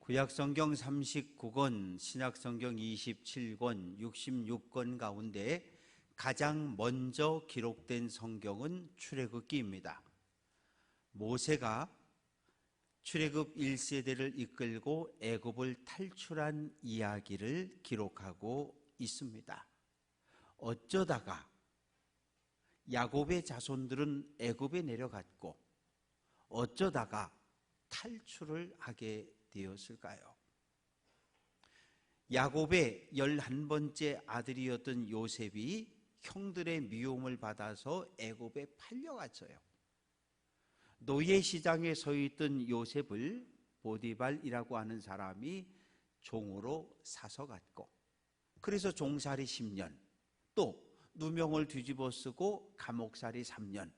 구약성경 39권, 신약성경 27권, 66권 가운데 가장 먼저 기록된 성경은 출애굽기입니다. 모세가 출애굽 1세대를 이끌고 애굽을 탈출한 이야기를 기록하고 있습니다. 어쩌다가 야곱의 자손들은 애굽에 내려갔고 어쩌다가 탈출을 하게 되었을까요? 야곱의 11번째 아들이었던 요셉이 형들의 미움을 받아서 애굽에 팔려갔어요. 노예시장에 서 있던 요셉을 보디발이라고 하는 사람이 종으로 사서 갔고, 그래서 종살이 10년, 또 누명을 뒤집어 쓰고 감옥살이 3년.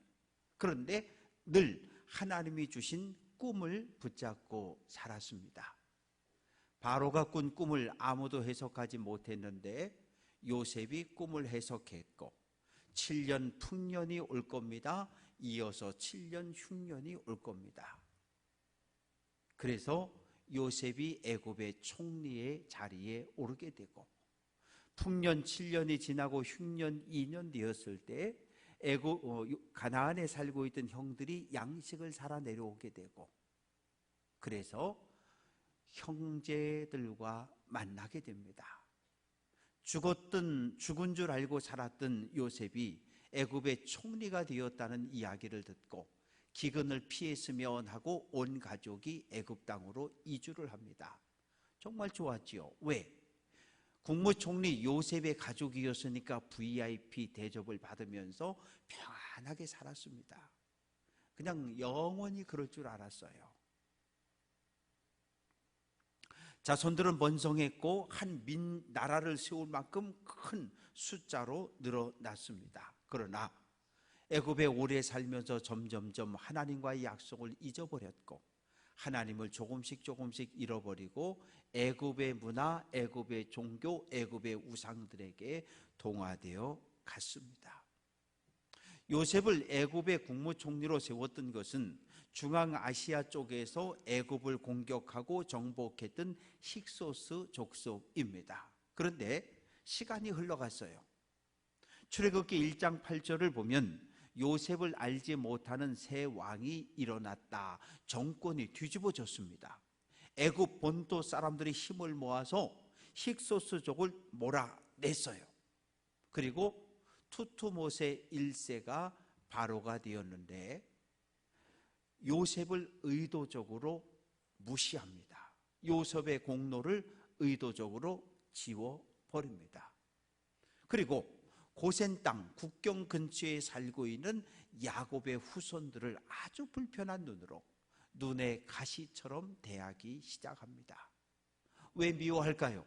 그런데 늘 하나님이 주신 꿈을 붙잡고 살았습니다. 바로가 꾼 꿈을 아무도 해석하지 못했는데 요셉이 꿈을 해석했고 7년 풍년이 올 겁니다. 이어서 7년 흉년이 올 겁니다. 그래서 요셉이 애굽의 총리의 자리에 오르게 되고, 풍년 7년이 지나고 흉년 2년 되었을 때 가나안에 살고 있던 형들이 양식을 사러 내려오게 되고, 그래서 형제들과 만나게 됩니다. 죽은 줄 알고 살았던 요셉이 애굽의 총리가 되었다는 이야기를 듣고 기근을 피했으면 하고 온 가족이 애굽 땅으로 이주를 합니다. 정말 좋았지요. 왜? 국무총리 요셉의 가족이었으니까 VIP 대접을 받으면서 평안하게 살았습니다. 그냥 영원히 그럴 줄 알았어요. 자손들은 번성했고 한 나라를 세울 만큼 큰 숫자로 늘어났습니다. 그러나 애굽에 오래 살면서 점점점 하나님과의 약속을 잊어버렸고 하나님을 조금씩 잃어버리고 애굽의 문화, 애굽의 종교, 애굽의 우상들에게 동화되어 갔습니다. 요셉을 애굽의 국무총리로 세웠던 것은 중앙아시아 쪽에서 애굽을 공격하고 정복했던 힉소스 족속입니다. 그런데 시간이 흘러갔어요. 출애굽기 1장 8절을 보면 요셉을 알지 못하는 새 왕이 일어났다. 정권이 뒤집어졌습니다. 애굽 본토 사람들이 힘을 모아서 힉소스족을 몰아냈어요. 그리고 투투모세 1세가 바로가 되었는데 요셉을 의도적으로 무시합니다. 요셉의 공로를 의도적으로 지워버립니다. 그리고 고센 땅 국경 근처에 살고 있는 야곱의 후손들을 아주 불편한 눈으로 눈의 가시처럼 대하기 시작합니다. 왜 미워할까요?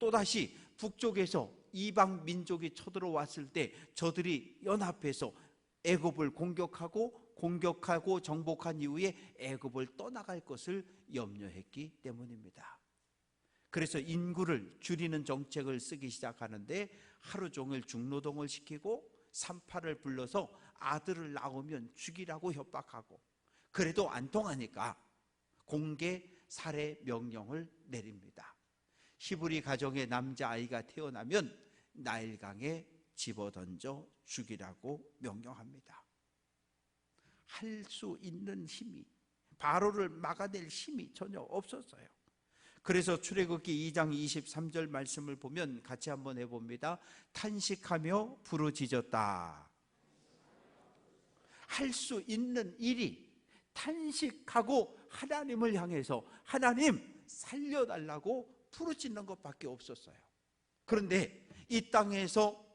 또다시 북쪽에서 이방 민족이 쳐들어왔을 때 저들이 연합해서 애굽을 공격하고 정복한 이후에 애굽을 떠나갈 것을 염려했기 때문입니다. 그래서 인구를 줄이는 정책을 쓰기 시작하는데 하루 종일 중노동을 시키고 산파를 불러서 아들을 낳으면 죽이라고 협박하고, 그래도 안 통하니까 공개 살해 명령을 내립니다. 히브리 가정의 남자아이가 태어나면 나일강에 집어던져 죽이라고 명령합니다. 할 수 있는 힘이, 바로를 막아낼 힘이 전혀 없었어요. 그래서 출애굽기 2장 23절 말씀을 보면 같이 한번 해봅니다. 탄식하며 부르짖었다. 할 수 있는 일이 탄식하고 하나님을 향해서 하나님 살려달라고 부르짖는 것밖에 없었어요. 그런데 이 땅에서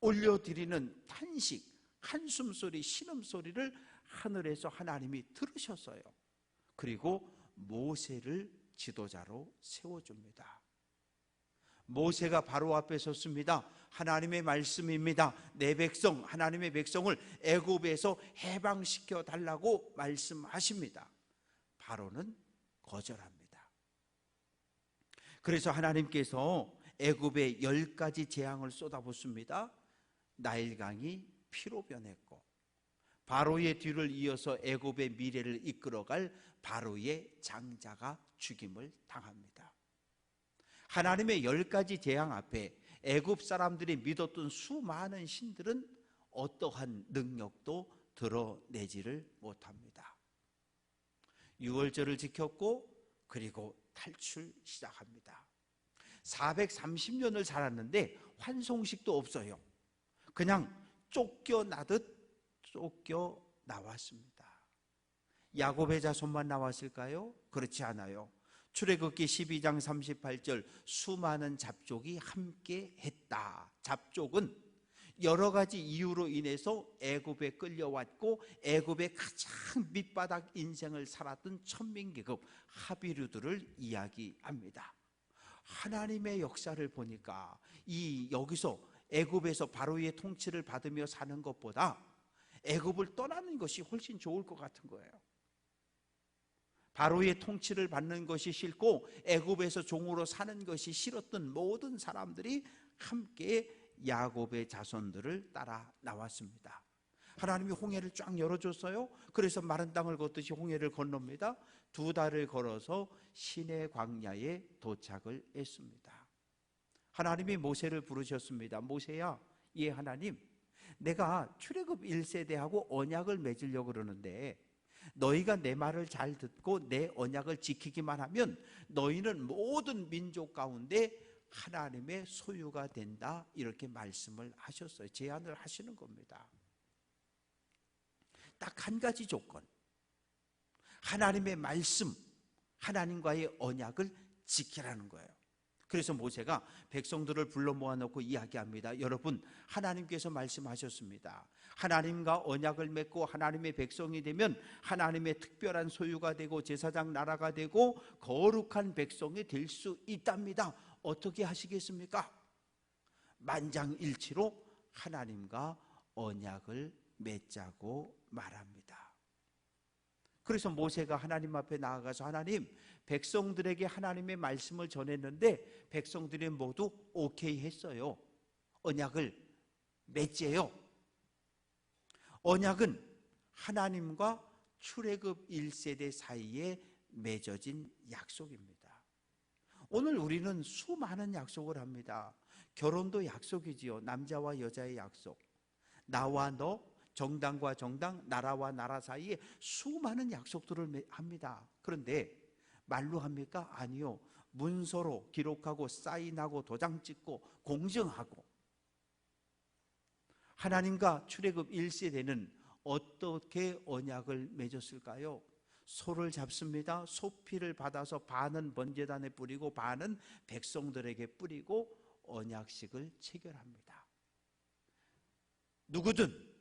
올려드리는 탄식, 한숨소리, 신음소리를 하늘에서 하나님이 들으셨어요. 그리고 모세를 지도자로 세워줍니다. 모세가 바로 앞에 섰습니다. 하나님의 말씀입니다. 내 백성, 하나님의 백성을 애굽에서 해방시켜 달라고 말씀하십니다. 바로는 거절합니다. 그래서 하나님께서 애굽에 10가지 재앙을 쏟아붓습니다. 나일강이 피로 변했고 바로의 뒤를 이어서 애굽의 미래를 이끌어갈 바로의 장자가 죽임을 당합니다. 하나님의 10가지 재앙 앞에 애굽 사람들이 믿었던 수많은 신들은 어떠한 능력도 드러내지를 못합니다. 유월절을 지켰고 그리고 탈출 시작합니다. 430년을 살았는데 환송식도 없어요. 그냥 쫓겨나듯 쫓겨나왔습니다. 야곱의 자손만 나왔을까요? 그렇지 않아요. 출애굽기 12장 38절 수많은 잡족이 함께 했다. 잡족은 여러 가지 이유로 인해서 애굽에 끌려왔고 애굽의 가장 밑바닥 인생을 살았던 천민계급 하비류들을 이야기합니다. 하나님의 역사를 보니까 여기서 애굽에서 바로의 통치를 받으며 사는 것보다 애굽을 떠나는 것이 훨씬 좋을 것 같은 거예요. 바로의 통치를 받는 것이 싫고 애굽에서 종으로 사는 것이 싫었던 모든 사람들이 함께 야곱의 자손들을 따라 나왔습니다. 하나님이 홍해를 쫙 열어줬어요. 그래서 마른 땅을 걷듯이 홍해를 건넙니다. 2달을 걸어서 시내 광야에 도착을 했습니다. 하나님이 모세를 부르셨습니다. 모세야, 예 하나님, 내가 출애굽 1세대하고 언약을 맺으려고 그러는데 너희가 내 말을 잘 듣고 내 언약을 지키기만 하면 너희는 모든 민족 가운데 하나님의 소유가 된다, 이렇게 말씀을 하셨어요. 제안을 하시는 겁니다. 딱 한 가지 조건, 하나님의 말씀, 하나님과의 언약을 지키라는 거예요. 그래서 모세가 백성들을 불러 모아놓고 이야기합니다. 여러분, 하나님께서 말씀하셨습니다. 하나님과 언약을 맺고 하나님의 백성이 되면 하나님의 특별한 소유가 되고 제사장 나라가 되고 거룩한 백성이 될 수 있답니다. 어떻게 하시겠습니까? 만장일치로 하나님과 언약을 맺자고 말합니다. 그래서 모세가 하나님 앞에 나아가서 하나님, 백성들에게 하나님의 말씀을 전했는데 백성들이 모두 오케이 했어요. 언약을 맺재요. 언약은 하나님과 출애굽 1세대 사이에 맺어진 약속입니다. 오늘 우리는 수많은 약속을 합니다. 결혼도 약속이지요. 남자와 여자의 약속, 나와 너, 정당과 정당, 나라와 나라 사이에 수많은 약속들을 합니다. 그런데 말로 합니까? 아니요. 문서로 기록하고 사인하고 도장 찍고 공증하고. 하나님과 출애굽 1세대는 어떻게 언약을 맺었을까요? 소를 잡습니다. 소피를 받아서 반은 번제단에 뿌리고 반은 백성들에게 뿌리고 언약식을 체결합니다. 누구든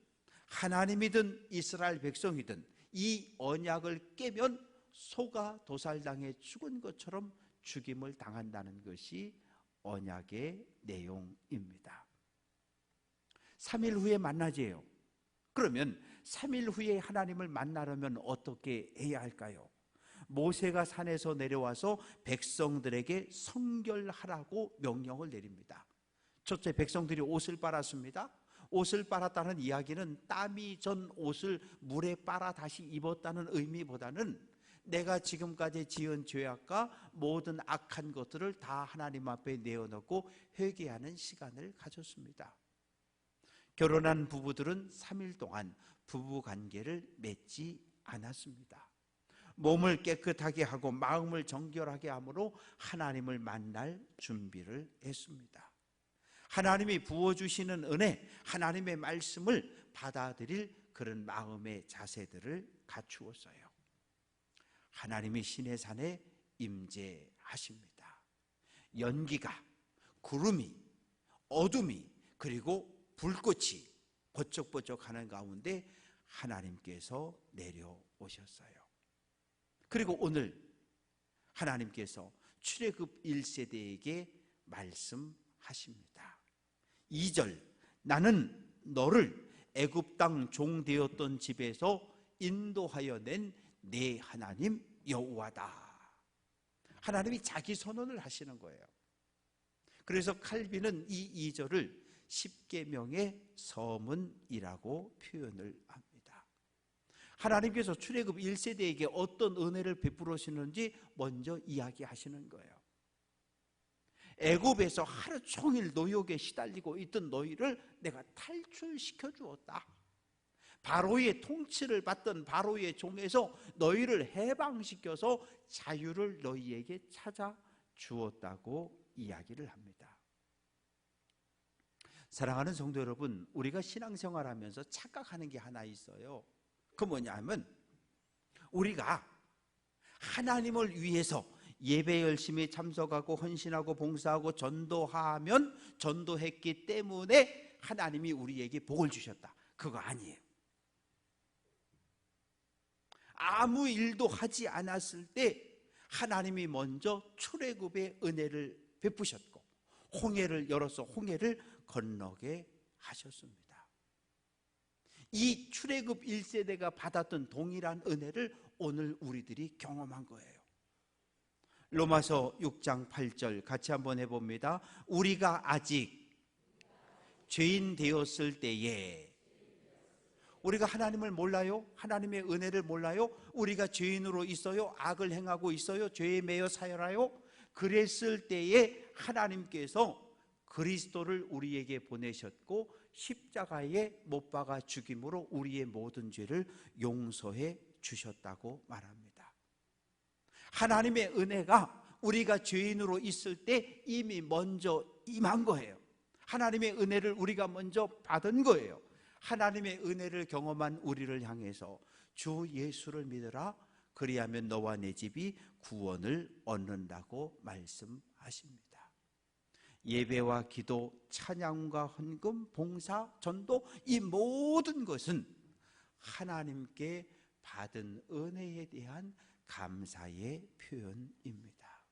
하나님이든 이스라엘 백성이든 이 언약을 깨면 소가 도살당해 죽은 것처럼 죽임을 당한다는 것이 언약의 내용입니다. 3일 후에 만나재요. 그러면 3일 후에 하나님을 만나려면 어떻게 해야 할까요? 모세가 산에서 내려와서 백성들에게 성결하라고 명령을 내립니다. 첫째, 백성들이 옷을 빨았습니다. 옷을 빨았다는 이야기는 땀이 전 옷을 물에 빨아 다시 입었다는 의미보다는 내가 지금까지 지은 죄악과 모든 악한 것들을 다 하나님 앞에 내어놓고 회개하는 시간을 가졌습니다. 결혼한 부부들은 3일 동안 부부관계를 맺지 않았습니다. 몸을 깨끗하게 하고 마음을 정결하게 함으로 하나님을 만날 준비를 했습니다. 하나님이 부어주시는 은혜, 하나님의 말씀을 받아들일 그런 마음의 자세들을 갖추었어요. 하나님이 시내산에 임재하십니다. 연기가, 구름이, 어둠이, 그리고 불꽃이 번쩍번쩍하는 가운데 하나님께서 내려오셨어요. 그리고 오늘 하나님께서 출애굽 1세대에게 말씀하십니다. 2절, 나는 너를 애굽 땅 종 되었던 집에서 인도하여 낸 내 하나님 여호와다. 하나님이 자기 선언을 하시는 거예요. 그래서 칼빈은 이 2절을 십계명의 서문이라고 표현을 합니다. 하나님께서 출애굽 1세대에게 어떤 은혜를 베풀으시는지 먼저 이야기하시는 거예요. 애굽에서 하루 종일 노역에 시달리고 있던 너희를 내가 탈출시켜 주었다. 바로의 통치를 받던 바로의 종에서 너희를 해방시켜서 자유를 너희에게 찾아 주었다고 이야기를 합니다. 사랑하는 성도 여러분, 우리가 신앙생활하면서 착각하는 게 하나 있어요. 그 뭐냐면 우리가 하나님을 위해서 예배 열심히 참석하고 헌신하고 봉사하고 전도하면 전도했기 때문에 하나님이 우리에게 복을 주셨다. 그거 아니에요. 아무 일도 하지 않았을 때 하나님이 먼저 출애굽의 은혜를 베푸셨고 홍해를 열어서 홍해를 건너게 하셨습니다. 이 출애굽 1세대가 받았던 동일한 은혜를 오늘 우리들이 경험한 거예요. 로마서 6장 8절 같이 한번 해봅니다. 우리가 아직 죄인 되었을 때에, 우리가 하나님을 몰라요? 하나님의 은혜를 몰라요? 우리가 죄인으로 있어요? 악을 행하고 있어요? 죄에 매여 살아요? 그랬을 때에 하나님께서 그리스도를 우리에게 보내셨고 십자가에 못 박아 죽임으로 우리의 모든 죄를 용서해 주셨다고 말합니다. 하나님의 은혜가 우리가 죄인으로 있을 때 이미 먼저 임한 거예요. 하나님의 은혜를 우리가 먼저 받은 거예요. 하나님의 은혜를 경험한 우리를 향해서 주 예수를 믿으라, 그리하면 너와 내 집이 구원을 얻는다고 말씀하십니다. 예배와 기도, 찬양과 헌금, 봉사, 전도, 이 모든 것은 하나님께 받은 은혜에 대한 감사의 표현입니다.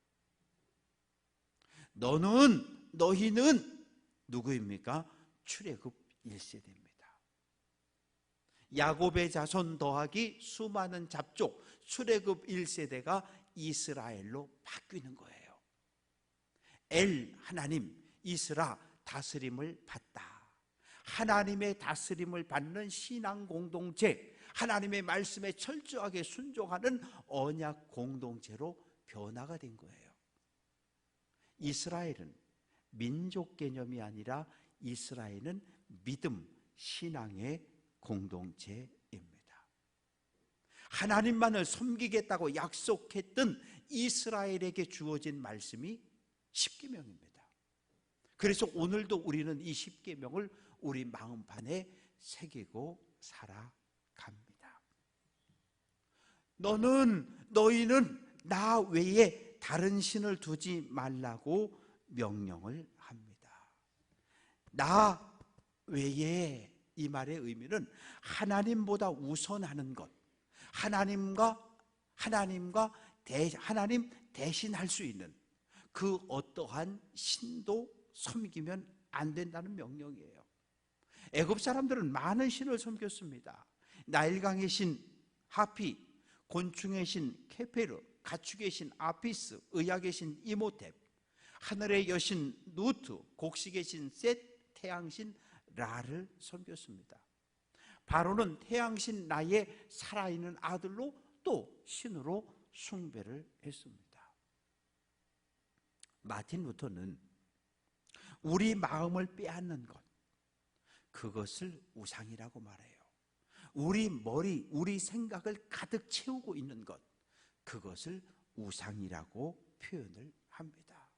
너희는 누구입니까? 출애굽 1세대입니다. 야곱의 자손 더하기 수많은 잡족, 출애굽 1세대가 이스라엘로 바뀌는 거예요. 하나님, 이스라 다스림을 받다. 하나님의 다스림을 받는 신앙 공동체, 하나님의 말씀에 철저하게 순종하는 언약 공동체로 변화가 된 거예요. 이스라엘은 민족 개념이 아니라 이스라엘은 믿음, 신앙의 공동체입니다. 하나님만을 섬기겠다고 약속했던 이스라엘에게 주어진 말씀이 십계명입니다. 그래서 오늘도 우리는 이 십계명을 우리 마음판에 새기고 살아갑니다. 너희는 나 외에 다른 신을 두지 말라고 명령을 합니다. 나 외에, 이 말의 의미는 하나님보다 우선하는 것, 하나님 대신할 수 있는 그 어떠한 신도 섬기면 안 된다는 명령이에요. 애굽 사람들은 많은 신을 섬겼습니다. 나일강의 신 하피, 곤충의 신 케페르, 가축의 신 아피스, 의학의 신 이모텝, 하늘의 여신 누트, 곡식의 신 셋, 태양신 라를 섬겼습니다. 바로는 태양신 라의 살아있는 아들로 또 신으로 숭배를 했습니다. 마틴 루터는 우리 마음을 빼앗는 것, 그것을 우상이라고 말해요. 우리 머리, 우리 생각을 가득 채우고 있는 것, 그것을 우상이라고 표현을 합니다.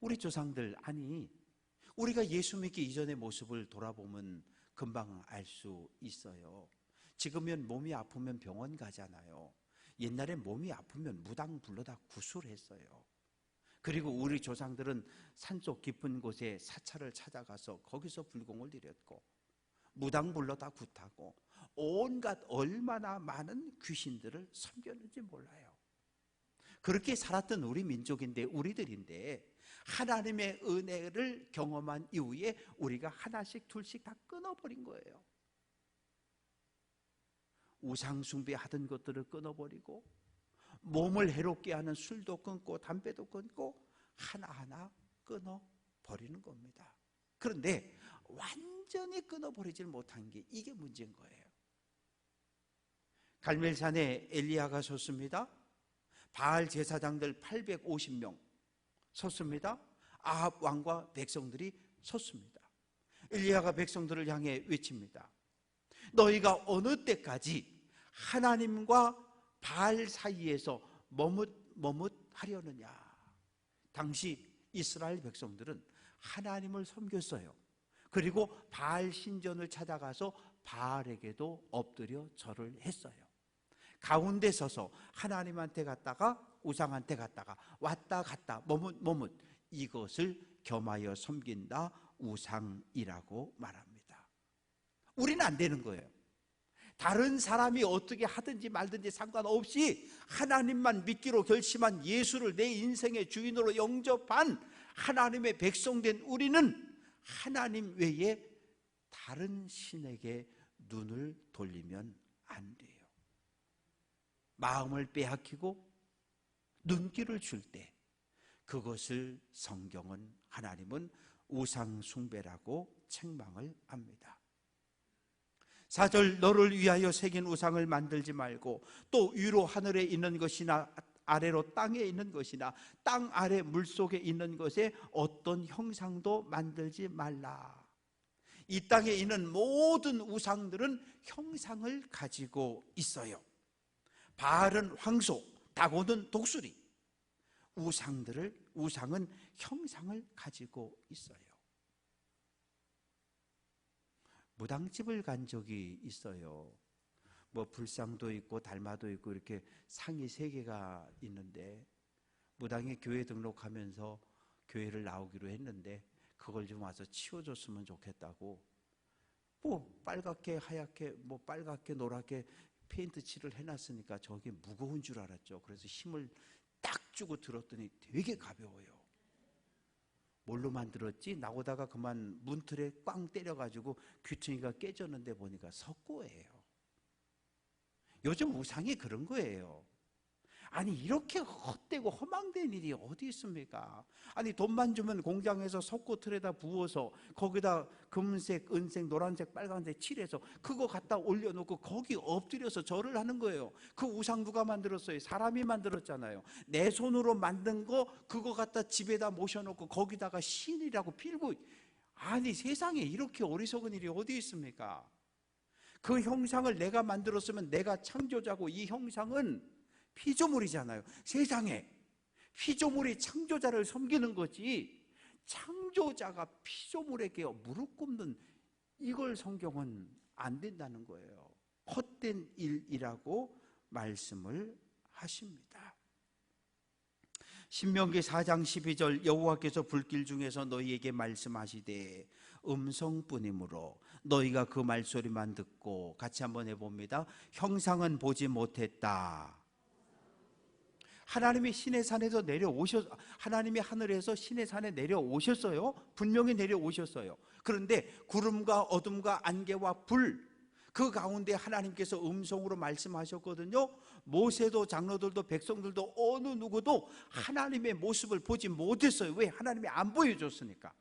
우리 조상들, 우리가 예수 믿기 이전의 모습을 돌아보면 금방 알 수 있어요. 지금은 몸이 아프면 병원 가잖아요. 옛날에 몸이 아프면 무당 불러다 구술했어요. 그리고 우리 조상들은 산속 깊은 곳에 사찰을 찾아가서 거기서 불공을 드렸고, 무당 불러다 굿하고, 온갖 얼마나 많은 귀신들을 섬겼는지 몰라요. 그렇게 살았던 우리 민족인데, 우리들인데, 하나님의 은혜를 경험한 이후에 우리가 하나씩 둘씩 다 끊어버린 거예요. 우상 숭배하던 것들을 끊어버리고, 몸을 해롭게 하는 술도 끊고 담배도 끊고 하나하나 끊어버리는 겁니다. 그런데 완전히 끊어버리질 못한 게 이게 문제인 거예요. 갈멜산에 엘리야가 섰습니다. 바알 제사장들 850명 섰습니다. 아합 왕과 백성들이 섰습니다. 엘리야가 백성들을 향해 외칩니다. 너희가 어느 때까지 하나님과 바알 사이에서 머뭇하려느냐. 당시 이스라엘 백성들은 하나님을 섬겼어요. 그리고 바알 신전을 찾아가서 바알에게도 엎드려 절을 했어요. 가운데 서서 하나님한테 갔다가 우상한테 갔다가 왔다 갔다 머뭇 이것을 겸하여 섬긴다, 우상이라고 말합니다. 우리는 안 되는 거예요. 다른 사람이 어떻게 하든지 말든지 상관없이 하나님만 믿기로 결심한 예수를 내 인생의 주인으로 영접한 하나님의 백성된 우리는 하나님 외에 다른 신에게 눈을 돌리면 안 돼요. 마음을 빼앗기고 눈길을 줄 때 그것을 성경은, 하나님은 우상 숭배라고 책망을 합니다. 4절, 너를 위하여 새긴 우상을 만들지 말고 또 위로 하늘에 있는 것이나 아래로 땅에 있는 것이나 땅 아래 물속에 있는 것에 어떤 형상도 만들지 말라. 이 땅에 있는 모든 우상들은 형상을 가지고 있어요. 바알은 황소, 다곤은 독수리. 우상은 형상을 가지고 있어요. 무당집을 간 적이 있어요. 뭐 불상도 있고 달마도 있고 이렇게 상이 3개가 있는데, 무당이 교회 등록하면서 교회를 나오기로 했는데 그걸 좀 와서 치워줬으면 좋겠다고, 뭐 빨갛게 하얗게 뭐 빨갛게 노랗게 페인트 칠을 해놨으니까 저게 무거운 줄 알았죠. 그래서 힘을 딱 주고 들었더니 되게 가벼워요. 뭘로 만들었지? 나오다가 그만 문틀에 꽝 때려가지고 귀퉁이가 깨졌는데 보니까 석고예요. 요즘 우상이 그런 거예요. 아니 이렇게 헛되고 허망된 일이 어디 있습니까? 아니 돈만 주면 공장에서 석고 틀에다 부어서 거기다 금색, 은색, 노란색, 빨간색 칠해서 그거 갖다 올려놓고 거기 엎드려서 절을 하는 거예요. 그 우상 누가 만들었어요? 사람이 만들었잖아요. 내 손으로 만든 거 그거 갖다 집에다 모셔놓고 거기다가 신이라고 빌고, 아니 세상에 이렇게 어리석은 일이 어디 있습니까? 그 형상을 내가 만들었으면 내가 창조자고, 이 형상은 피조물이잖아요. 세상에 피조물이 창조자를 섬기는 거지, 창조자가 피조물에게 무릎 꿇는 이걸 성경은 안 된다는 거예요. 헛된 일이라고 말씀을 하십니다. 신명기 4장 12절, 여호와께서 불길 중에서 너희에게 말씀하시되 음성뿐이므로 너희가 그 말소리만 듣고, 같이 한번 해봅니다. 형상은 보지 못했다. 하나님이 시내산에서 하나님이 하늘에서 시내산에 내려오셨어요. 분명히 내려오셨어요. 그런데 구름과 어둠과 안개와 불, 그 가운데 하나님께서 음성으로 말씀하셨거든요. 모세도 장로들도 백성들도 어느 누구도 하나님의 모습을 보지 못했어요. 왜? 하나님이 안 보여줬으니까.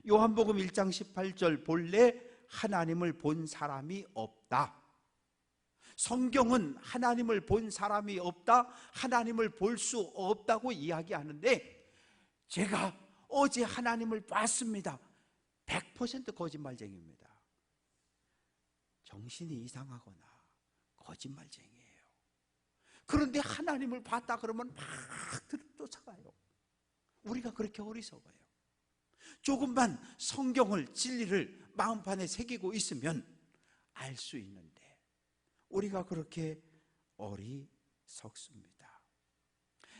요한복음 1장 18절, 본래 하나님을 본 사람이 없다. 성경은 하나님을 본 사람이 없다, 하나님을 볼 수 없다고 이야기하는데, 제가 어제 하나님을 봤습니다. 100% 거짓말쟁이입니다. 정신이 이상하거나 거짓말쟁이에요. 그런데 하나님을 봤다 그러면 막 쫓아가요. 우리가 그렇게 어리석어요. 조금만 성경을, 진리를 마음판에 새기고 있으면 알 수 있는데 우리가 그렇게 어리석습니다.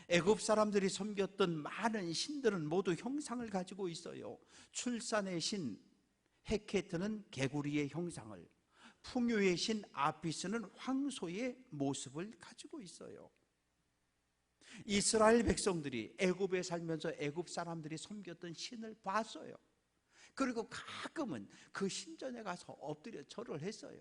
애굽 사람들이 섬겼던 많은 신들은 모두 형상을 가지고 있어요. 출산의 신 헤케트는 개구리의 형상을, 풍요의 신 아피스는 황소의 모습을 가지고 있어요. 이스라엘 백성들이 애굽에 살면서 애굽 사람들이 섬겼던 신을 봤어요. 그리고 가끔은 그 신전에 가서 엎드려 절을 했어요.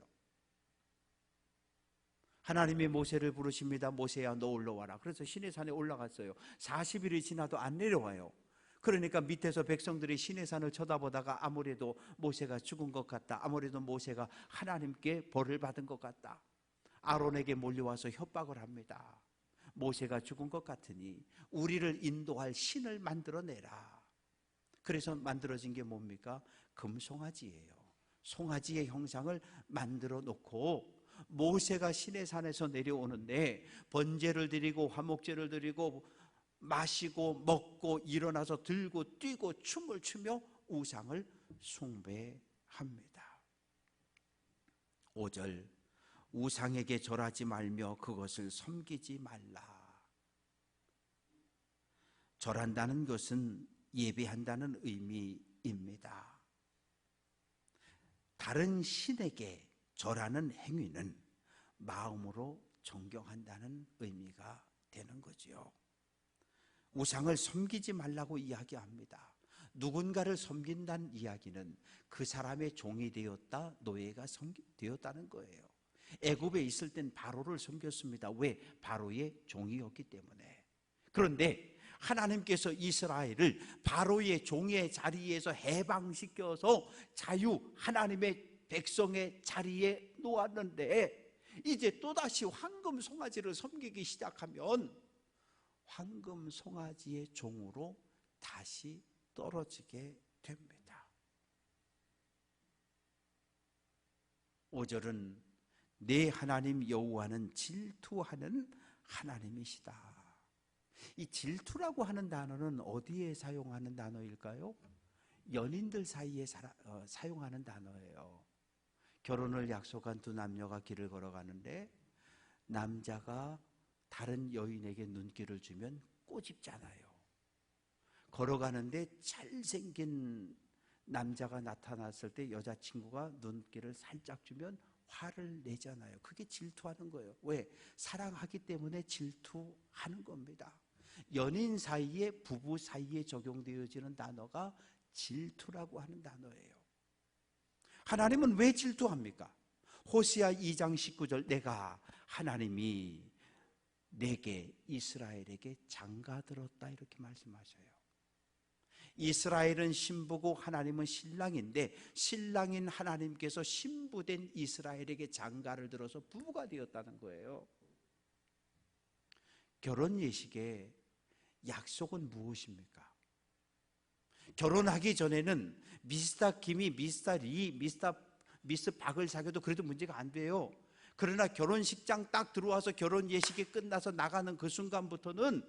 하나님이 모세를 부르십니다. 모세야, 너 올라와라. 그래서 시내산에 올라갔어요. 40일이 지나도 안 내려와요. 그러니까 밑에서 백성들이 시내산을 쳐다보다가 아무래도 모세가 죽은 것 같다, 아무래도 모세가 하나님께 벌을 받은 것 같다, 아론에게 몰려와서 협박을 합니다. 모세가 죽은 것 같으니 우리를 인도할 신을 만들어내라. 그래서 만들어진 게 뭡니까? 금송아지예요. 송아지의 형상을 만들어 놓고 모세가 시내산에서 내려오는데 번제를 드리고 화목제를 드리고 마시고 먹고 일어나서 들고 뛰고 춤을 추며 우상을 숭배합니다. 5절, 우상에게 절하지 말며 그것을 섬기지 말라. 절한다는 것은 예배한다는 의미입니다. 다른 신에게 절하는 행위는 마음으로 존경한다는 의미가 되는 거지요. 우상을 섬기지 말라고 이야기합니다. 누군가를 섬긴다는 이야기는 그 사람의 종이 되었다, 노예가 되었다는 거예요. 애굽에 있을 땐 바로를 섬겼습니다. 왜? 바로의 종이었기 때문에. 그런데 하나님께서 이스라엘을 바로의 종의 자리에서 해방시켜서 하나님의 백성의 자리에 놓았는데, 이제 또다시 황금 송아지를 섬기기 시작하면 황금 송아지의 종으로 다시 떨어지게 됩니다. 5절은 내 하나님 여호와는 질투하는 하나님이시다. 이 질투라고 하는 단어는 어디에 사용하는 단어일까요? 연인들 사이에 사용하는 단어예요. 결혼을 약속한 두 남녀가 길을 걸어가는데 남자가 다른 여인에게 눈길을 주면 꼬집잖아요. 걸어가는데 잘생긴 남자가 나타났을 때 여자친구가 눈길을 살짝 주면 화를 내잖아요. 그게 질투하는 거예요. 왜? 사랑하기 때문에 질투하는 겁니다. 연인 사이에, 부부 사이에 적용되어지는 단어가 질투라고 하는 단어예요. 하나님은 왜 질투합니까? 호시아 2장 19절, 내가 하나님이 내게 이스라엘에게 장가들었다, 이렇게 말씀하셔요. 이스라엘은 신부고 하나님은 신랑인데, 신랑인 하나님께서 신부된 이스라엘에게 장가를 들어서 부부가 되었다는 거예요. 결혼 예식의 약속은 무엇입니까? 결혼하기 전에는 미스터 김이 미스터 리, 미스 박을 사귀어도 그래도 문제가 안 돼요. 그러나 결혼식장 딱 들어와서 결혼 예식이 끝나서 나가는 그 순간부터는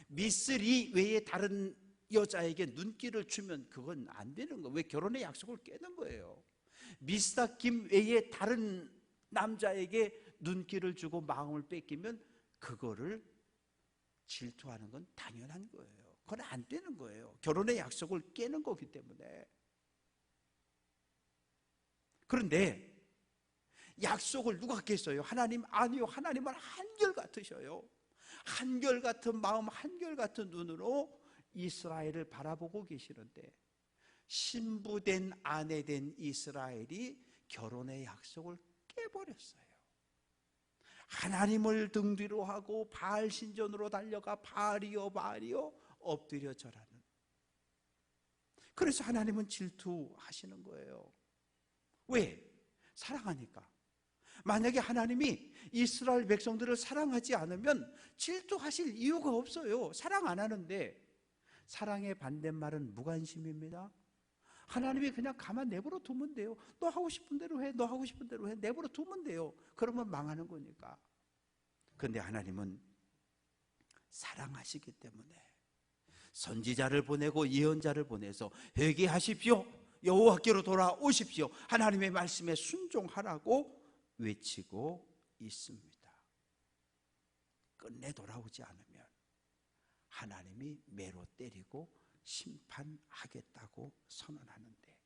미스 리 외에 다른 여자에게 눈길을 주면 그건 안 되는 거예요. 왜? 결혼의 약속을 깨는 거예요. 미스터 김 외에 다른 남자에게 눈길을 주고 마음을 뺏기면 그거를 질투하는 건 당연한 거예요. 그건 안 되는 거예요. 결혼의 약속을 깨는 거기 때문에. 그런데 약속을 누가 깼어요? 하나님? 아니요. 하나님은 한결같으셔요. 한결같은 마음, 한결같은 눈으로 이스라엘을 바라보고 계시는데, 신부된 아내된 이스라엘이 결혼의 약속을 깨버렸어요. 하나님을 등 뒤로 하고 바알 신전으로 달려가 바알이여 바알이여 엎드려 절하는. 그래서 하나님은 질투하시는 거예요. 왜? 사랑하니까. 만약에 하나님이 이스라엘 백성들을 사랑하지 않으면 질투하실 이유가 없어요. 사랑 안 하는데. 사랑의 반대말은 무관심입니다. 하나님이 그냥 가만 내버려 두면 돼요. 너 하고 싶은 대로 해, 너 하고 싶은 대로 해, 내버려 두면 돼요. 그러면 망하는 거니까. 그런데 하나님은 사랑하시기 때문에 선지자를 보내고 예언자를 보내서 회개하십시오, 여호와께로 돌아오십시오, 하나님의 말씀에 순종하라고 외치고 있습니다. 끝내 돌아오지 않으면 하나님이 매로 때리고 심판하겠다고 선언하는데,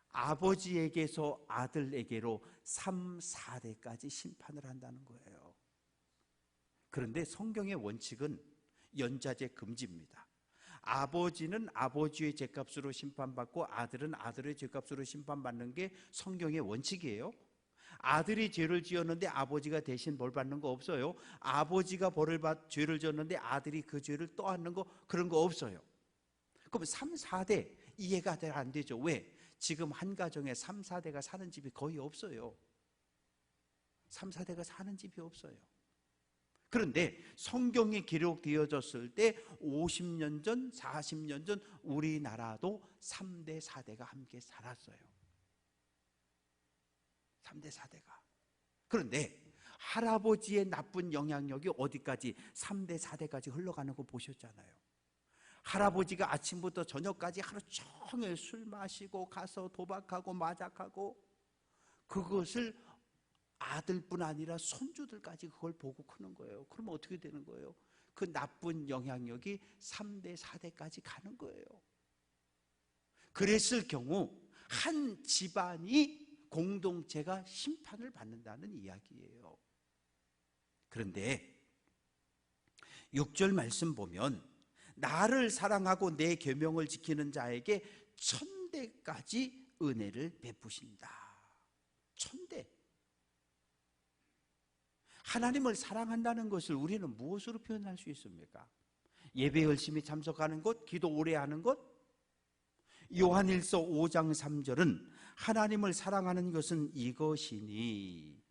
아버지에게서 아들에게로 3, 4대까지 심판을 한다는 거예요. 그런데 성경의 원칙은 연좌제 금지입니다. 아버지는 아버지의 죄값으로 심판받고 아들은 아들의 죄값으로 심판받는 게 성경의 원칙이에요. 아들이 죄를 지었는데 아버지가 대신 벌 받는 거 없어요. 아버지가 죄를 지었는데 아들이 그 죄를 떠안는 거, 그런 거 없어요. 그럼 3, 4대 이해가 잘 안 되죠. 왜? 지금 한 가정에 3, 4대가 사는 집이 거의 없어요. 3, 4대가 사는 집이 없어요. 그런데 성경에 기록되어졌을 때 50년 전, 40년 전 우리나라도 3대, 4대가 함께 살았어요. 3대, 4대가. 그런데 할아버지의 나쁜 영향력이 어디까지 3대, 4대까지 흘러가는 거 보셨잖아요. 할아버지가 아침부터 저녁까지 하루 종일 술 마시고 가서 도박하고 마작하고, 그것을 아들뿐 아니라 손주들까지 그걸 보고 크는 거예요. 그러면 어떻게 되는 거예요? 그 나쁜 영향력이 3대, 4대까지 가는 거예요. 그랬을 경우 한 집안이, 공동체가 심판을 받는다는 이야기예요. 그런데 6절 말씀 보면 나를 사랑하고 내 계명을 지키는 자에게 1000대까지 은혜를 베푸신다. 1000대. 하나님을 사랑한다는 것을 우리는 무엇으로 표현할 수 있습니까? 예배 열심히 참석하는 것, 기도 오래 하는 것? 요한일서 5장 3절은 하나님을 사랑하는 것은 이것이니,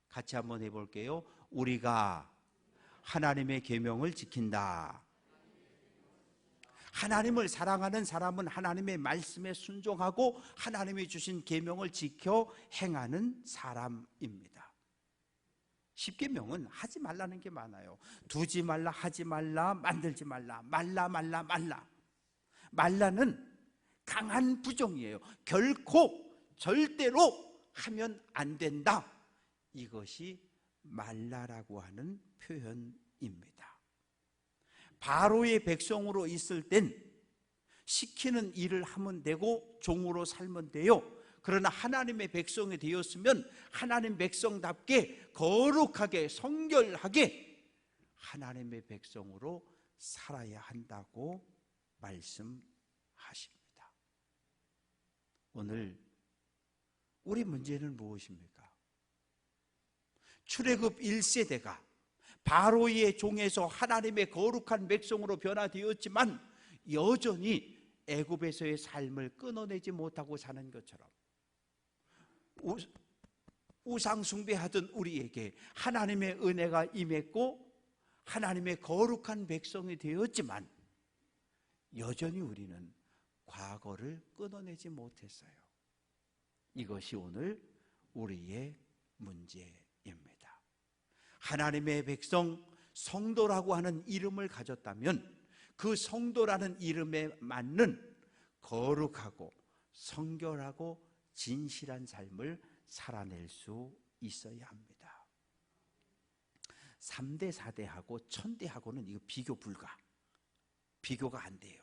같이 한번 해볼게요. 우리가 하나님의 계명을 지킨다. 하나님을 사랑하는 사람은 하나님의 말씀에 순종하고 하나님이 주신 계명을 지켜 행하는 사람입니다. 10계명은 하지 말라는 게 많아요. 두지 말라, 하지 말라, 만들지 말라, 말라는 강한 부정이에요. 결코 절대로 하면 안 된다. 이것이 말라라고 하는 표현입니다. 바로의 백성으로 있을 땐 시키는 일을 하면 되고 종으로 살면 돼요. 그러나 하나님의 백성이 되었으면 하나님 백성답게 거룩하게 성결하게 하나님의 백성으로 살아야 한다고 말씀하십니다. 오늘 우리 문제는 무엇입니까? 출애굽 1세대가 바로의 종에서 하나님의 거룩한 백성으로 변화되었지만 여전히 애굽에서의 삶을 끊어내지 못하고 사는 것처럼, 우상 숭배하던 우리에게 하나님의 은혜가 임했고 하나님의 거룩한 백성이 되었지만 여전히 우리는 과거를 끊어내지 못했어요. 이것이 오늘 우리의 문제입니다. 하나님의 백성, 성도라고 하는 이름을 가졌다면 그 성도라는 이름에 맞는 거룩하고 성결하고 진실한 삶을 살아낼 수 있어야 합니다. 3대, 4대하고 1000대하고는 이거 비교 불가. 비교가 안 돼요.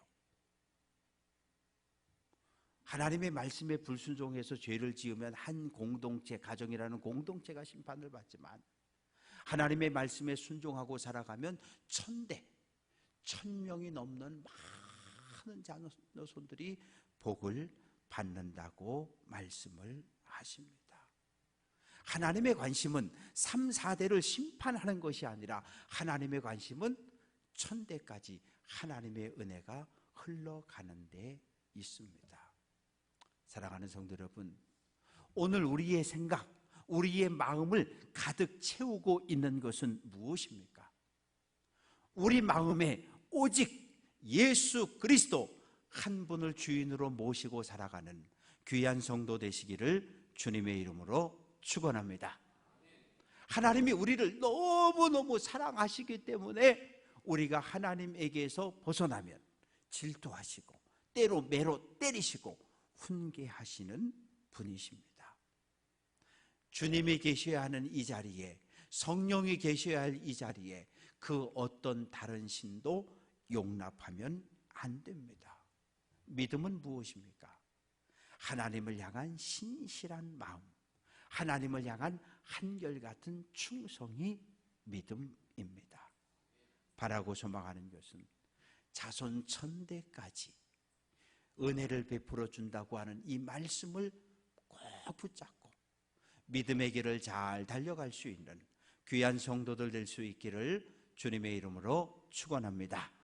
하나님의 말씀에 불순종해서 죄를 지으면 한 공동체, 가정이라는 공동체가 심판을 받지만 하나님의 말씀에 순종하고 살아가면 1000대, 1000명이 넘는 많은 자녀손들이 복을 받는다고 말씀을 하십니다. 하나님의 관심은 3, 4대를 심판하는 것이 아니라 하나님의 관심은 1000대까지 하나님의 은혜가 흘러가는 데 있습니다. 사랑하는 성도 여러분, 오늘 우리의 생각, 우리의 마음을 가득 채우고 있는 것은 무엇입니까? 우리 마음에 오직 예수 그리스도 한 분을 주인으로 모시고 살아가는 귀한 성도 되시기를 주님의 이름으로 축원합니다. 하나님이 우리를 너무너무 사랑하시기 때문에 우리가 하나님에게서 벗어나면 질투하시고 때로 매로 때리시고 훈계하시는 분이십니다. 주님이 계셔야 하는 이 자리에, 성령이 계셔야 할 이 자리에 그 어떤 다른 신도 용납하면 안 됩니다. 믿음은 무엇입니까? 하나님을 향한 신실한 마음, 하나님을 향한 한결같은 충성이 믿음입니다. 바라고 소망하는 것은 자손 1000대까지 은혜를 베풀어 준다고 하는 이 말씀을 꼭 붙잡고 믿음의 길을 잘 달려갈 수 있는 귀한 성도들 될 수 있기를 주님의 이름으로 축원합니다.